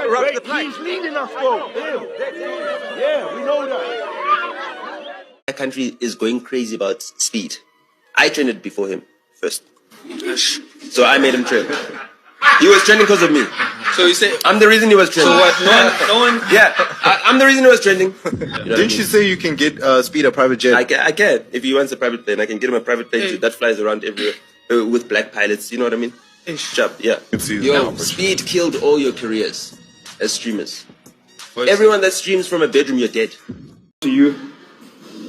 route to the plane. He's leading us, though. Yeah, we know that. My country is going crazy about speed. I trained it before him first. So I made him train. He was training because of me. So you say I'm the reason he was training. so what? No one. Yeah, I'm the reason he was training. Didn't you say you can get speed a private jet? I can. If he wants a private plane, I can get him a private plane that flies around everywhere with black pilots. You know what I mean? Job, yeah. Yo, speed killed all your careers as streamers. Everyone that streams from a bedroom, you're dead. To you,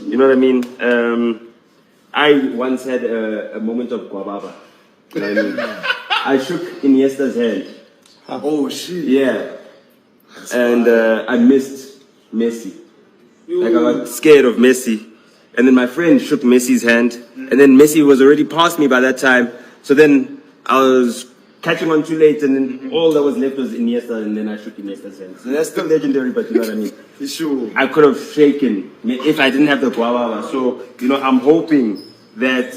you know what I mean? I once had a moment of guababa. You know what I mean? I shook Iniesta's hand. Oh shit! Yeah, and I missed Messi. Like I got scared of Messi, and then my friend shook Messi's hand, and then Messi was already past me by that time. So then I was catching on too late, and then all that was left was Iniesta, and then I shook Iniesta's hand. So that's still legendary, but you know what I mean? Sure. I could have shaken if I didn't have the guababa. So you know, I'm hoping that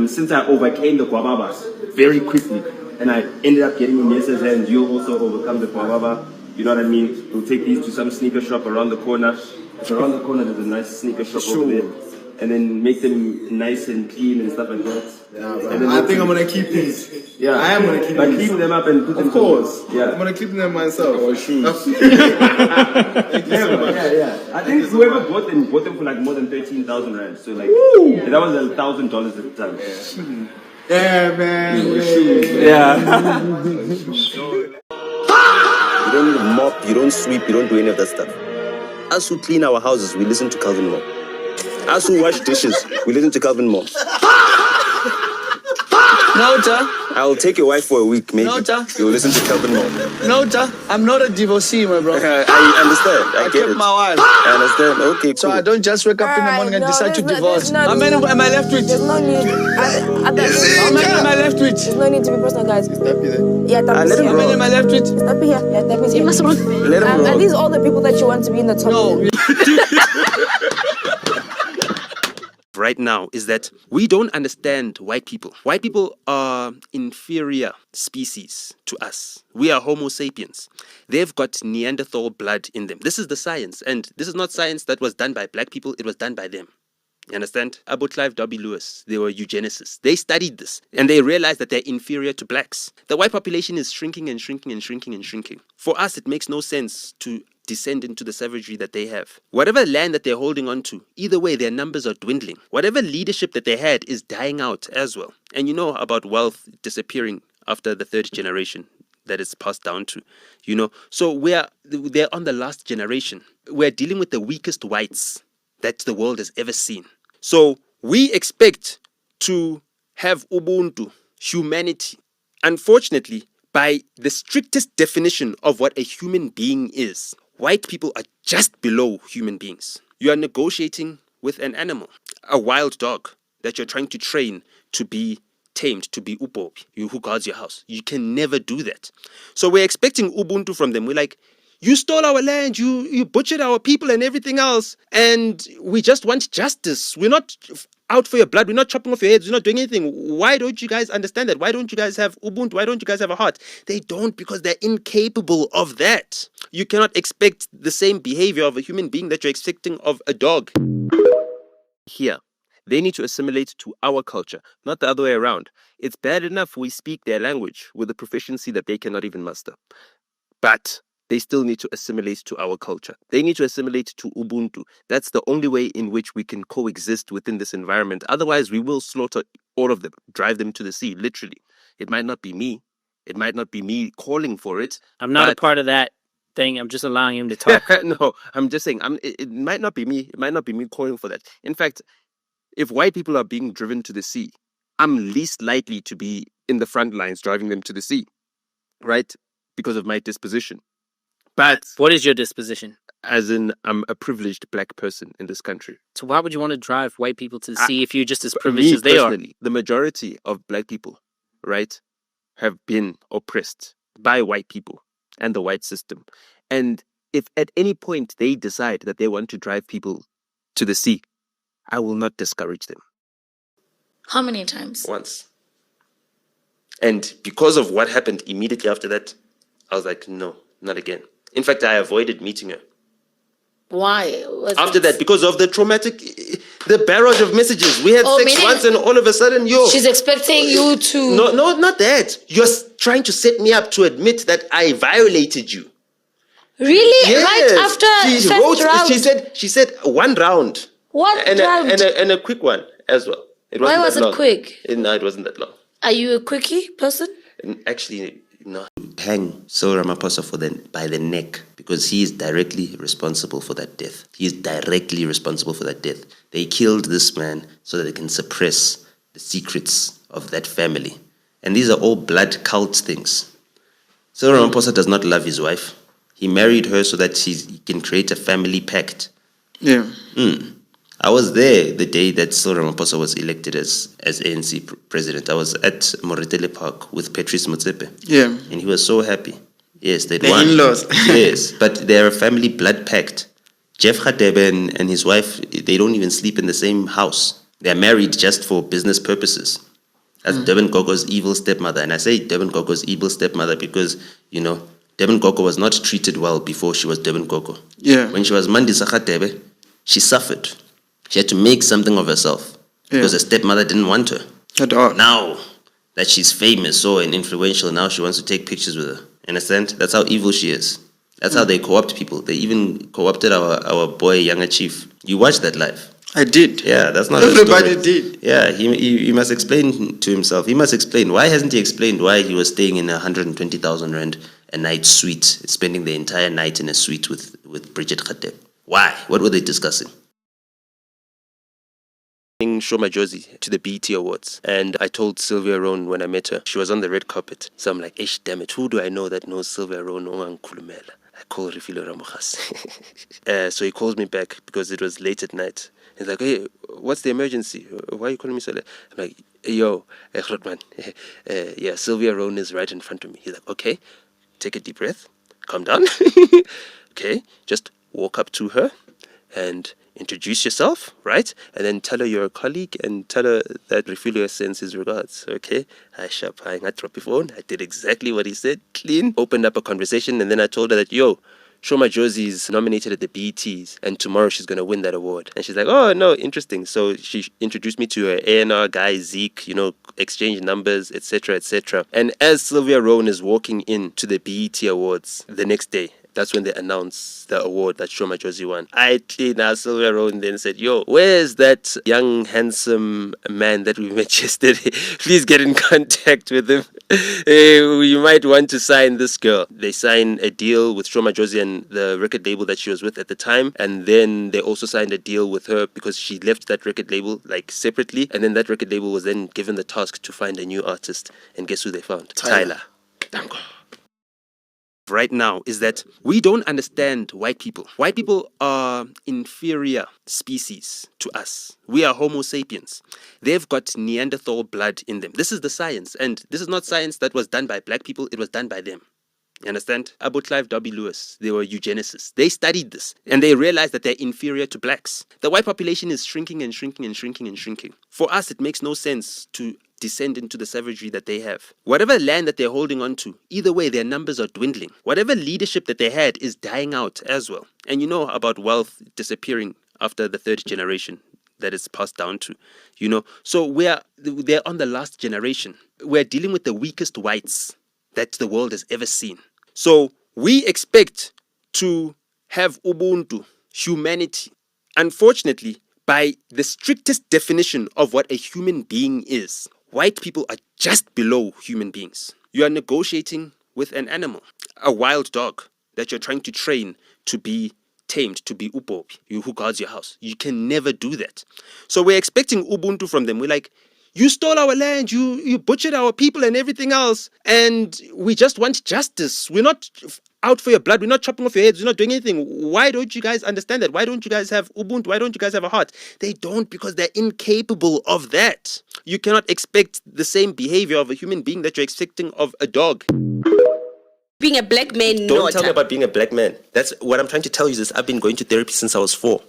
since I overcame the guababas very quickly, and I ended up getting Iniesta's hands, you'll also overcome the guababa. You know what I mean? We'll take these to some sneaker shop around the corner. If around the corner there's a nice sneaker shop over there. And then make them nice and clean and stuff like that. Yeah, and I think I'm gonna keep these. Yeah, I am gonna keep but these. Keep them up and put them. Of course. Yeah, I'm gonna keep them myself. Oh, shoes. Thank you so much. Yeah. I think whoever bought them for like more than 13,000 rand. So like, that was $1,000 at the time. Yeah, man. Yeah. You don't mop, you don't sweep, you don't do any of that stuff. Us who clean our houses, we listen to Calvin Moore. Us who wash dishes, we listen to Calvin Moore. Nota. I'll take your wife for a week, maybe. Nota. You'll listen to Calvin Moore. Nota. I'm not a divorcee, my bro. I understand. I get kept it. my wife. I understand. Okay, cool. So I don't just wake up in the morning and decide to divorce. How many am I left with? There's no need. How many am I left with? There's no need to be personal, guys. Yeah, let him How many am I left with? Stop here. Yeah, that means Let him Are roll. these all the people that you want to be in the top? No. Right now is that we don't understand white people. White people are inferior species to us. We are Homo sapiens. They've got Neanderthal blood in them. This is the science, and this is not science that was done by black people, it was done by them. You understand? Abu Clive W. Lewis, they were eugenicists. They studied this, and they realized that they're inferior to blacks. The white population is shrinking and shrinking and shrinking and shrinking. For us, it makes no sense to descend into the savagery that they have. Whatever land that they're holding on to, either way, their numbers are dwindling. Whatever leadership that they had is dying out as well. And you know about wealth disappearing after the third generation that it's passed down to, you know. So they're on the last generation. We're dealing with the weakest whites that the world has ever seen. So we expect to have Ubuntu, humanity. Unfortunately, by the strictest definition of what a human being is, white people are just below human beings. You are negotiating with an animal, a wild dog that you're trying to train to be tamed, to be upopi, who guards your house. You can never do that. So we're expecting Ubuntu from them. We're like, you stole our land, you butchered our people and everything else, and we just want justice. We're not out for your blood. We're not chopping off your heads. We're not doing anything. Why don't you guys understand that? Why don't you guys have Ubuntu? Why don't you guys have a heart? They don't, because they're incapable of that. You cannot expect the same behavior of a human being that you're expecting of a dog. Here, they need to assimilate to our culture, not the other way around. It's bad enough we speak their language with a proficiency that they cannot even muster. But they still need to assimilate to our culture. They need to assimilate to Ubuntu. That's the only way in which we can coexist within this environment. Otherwise, we will slaughter all of them, drive them to the sea, literally. It might not be me. It might not be me calling for it. I'm not a part of that thing. I'm just allowing him to talk. No, I'm just saying, it might not be me. It might not be me calling for that. In fact, if white people are being driven to the sea, I'm least likely to be in the front lines driving them to the sea, right? Because of my disposition. But what is your disposition? As in, I'm a privileged black person in this country. So why would you want to drive white people to the sea if you're just as privileged as they are? The majority of black people, right, have been oppressed by white people and the white system. And if at any point they decide that they want to drive people to the sea, I will not discourage them. How many times? Once. And because of what happened immediately after that, I was like, no, not again. In fact, I avoided meeting her. Why? After that, because of the the barrage of messages. We had sex meaning once and all of a sudden, she's expecting you to... No, not that. You're trying to set me up to admit that I violated you. Really? Yes. Right after first round? She said one round. What and round? And a quick one as well. Why was it quick? No, it wasn't that long. Are you a quickie person? Actually, no. Hang Cyril Ramaphosa by the neck because he is directly responsible for that death. He is directly responsible for that death. They killed this man so that they can suppress the secrets of that family. And these are all blood cult things. Cyril Ramaphosa does not love his wife. He married her so that he can create a family pact. Yeah. I was there the day that Cyril Ramaphosa was elected as ANC president. I was at Moretele Park with Patrice Motsepe. Yeah. And he was so happy. Yes, they'd The won. in-laws. Yes, but they're a family blood pact. Jeff Radebe and his wife, they don't even sleep in the same house. They're married just for business purposes. That's Durban Gogo's evil stepmother. And I say Durban Gogo's evil stepmother because, Durban Gogo was not treated well before she was Durban Gogo. Yeah. When she was Mandisa Radebe, she suffered. She had to make something of herself because her stepmother didn't want her. At all. Now that she's famous and influential, now she wants to take pictures with her. Understand? That's how evil she is. That's how they co-opt people. They even co-opted our boy, Younger Chief. You watched that live. I did. Yeah, that's not Everybody did. Yeah, he must explain to himself. He must explain. Why hasn't he explained why he was staying in a 120,000 rand a night suite, spending the entire night in a suite with Bridget Khateb? Why? What were they discussing? Show my jersey to the BET Awards, and I told Sylvia Rohn when I met her, she was on the red carpet. So I'm like, damn it, who do I know that knows Sylvia Rohn? I call Refilo Ramogas. So he calls me back because it was late at night. He's like, hey, what's the emergency? Why are you calling me so late? I'm like, yo, Grootman, yeah, Sylvia Rohn is right in front of me. He's like, okay, take a deep breath, calm down. Okay, just walk up to her and introduce yourself, right? And then tell her you're a colleague and tell her that Refilio sends his regards, okay? I dropped your phone. I did exactly what he said, clean. Opened up a conversation, and then I told her that, yo, Shoma Josie is nominated at the BETs, and tomorrow she's going to win that award. And she's like, oh, no, interesting. So she introduced me to her A&R guy, Zeke, exchange numbers, etc., etc. And as Sylvia Rohn is walking in to the BET Awards the next day, that's when they announced the award that Shoma Josie won. I cleaned out Sylvia Rohn and then said, yo, where's that young, handsome man that we met yesterday? Please get in contact with him. You might want to sign this girl. They signed a deal with Shoma Josie and the record label that she was with at the time. And then they also signed a deal with her because she left that record label separately. And then that record label was then given the task to find a new artist. And guess who they found? Tyler. Dango. Right now is that we don't understand white people. White people are inferior species to us. We are Homo sapiens. They've got Neanderthal blood in them. This is the science. And this is not science that was done by black people. It was done by them. You understand? Abu Clive W. Lewis, they were eugenicists. They studied this and they realized that they're inferior to blacks. The white population is shrinking and shrinking and shrinking and shrinking. For us, it makes no sense to descend into the savagery that they have. Whatever land that they're holding on to, either way, their numbers are dwindling. Whatever leadership that they had is dying out as well. And you know about wealth disappearing after the third generation that it's passed down to, So they're on the last generation. We're dealing with the weakest whites that the world has ever seen. So we expect to have Ubuntu, humanity. Unfortunately, by the strictest definition of what a human being is, white people are just below human beings. You are negotiating with an animal, a wild dog that you're trying to train to be tamed, to be upopi, who guards your house. You can never do that. So we're expecting Ubuntu from them. We're like, you stole our land, you butchered our people and everything else, and we just want justice. We're not out for your blood. We're not chopping off your heads. We're not doing anything. Why don't you guys understand that? Why don't you guys have Ubuntu? Why don't you guys have a heart? They don't, because they're incapable of that. You cannot expect the same behavior of a human being that you're expecting of a dog. Being a black man, Don't tell me about being a black man. That's what I'm trying to tell you is I've been going to therapy since I was 4.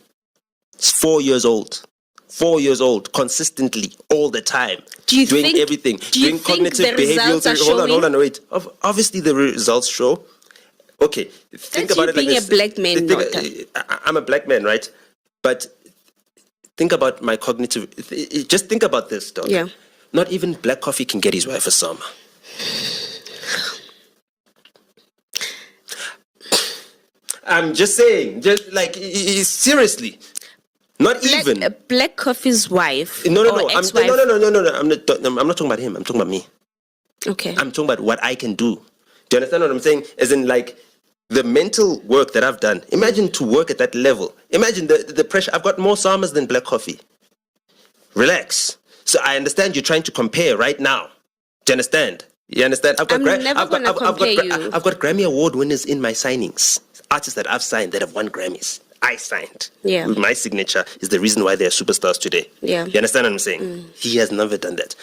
It's 4 years old. 4 years old, consistently, all the time. Doing everything. Doing cognitive behavioral therapy. Hold on, wait. Obviously the results show. Okay, think That's about you it like being this. a black man, I'm a black man, right? But think about my cognitive. Just think about this, dog. Yeah. Not even Black Coffee can get his wife a summer. I'm just saying, just like seriously, not even Black Coffee's wife. No. Or ex-wife. No. I'm not talking about him. I'm talking about me. Okay. I'm talking about what I can do. Do you understand what I'm saying? As in, like, the mental work that I've done. Imagine to work at that level. Imagine the pressure. I've got more summers than Black Coffee. Relax. So I understand you're trying to compare right now. Do you understand? You understand? I've got Grammy Award winners in my signings. Artists that I've signed that have won Grammys. I signed. Yeah. My signature is the reason why they're superstars today. Yeah. You understand what I'm saying? He has never done that.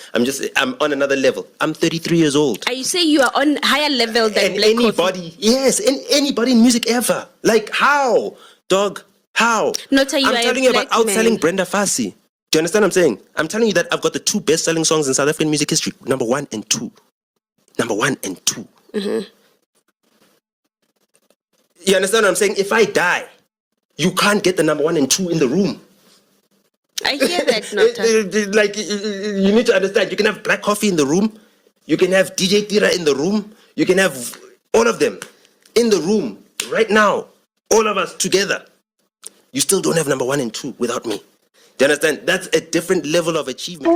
I'm on another level. I'm 33 years old. Are you saying you are on higher level than Black anybody? Coffee? Yes, anybody in music ever. Like, how? Dog, how? I'm telling you about outselling Brenda Fassie. Do you understand what I'm saying? I'm telling you that I've got the 2 best-selling songs in South African music history. Number 1 and 2. Number 1 and 2. Mm-hmm. You understand what I'm saying? If I die, you can't get the number 1 and 2 in the room. I hear that, Nota. Like, you need to understand, you can have Black Coffee in the room, you can have DJ Tira in the room, you can have all of them in the room right now, all of us together. You still don't have number 1 and 2 without me. Do you understand? That's a different level of achievement.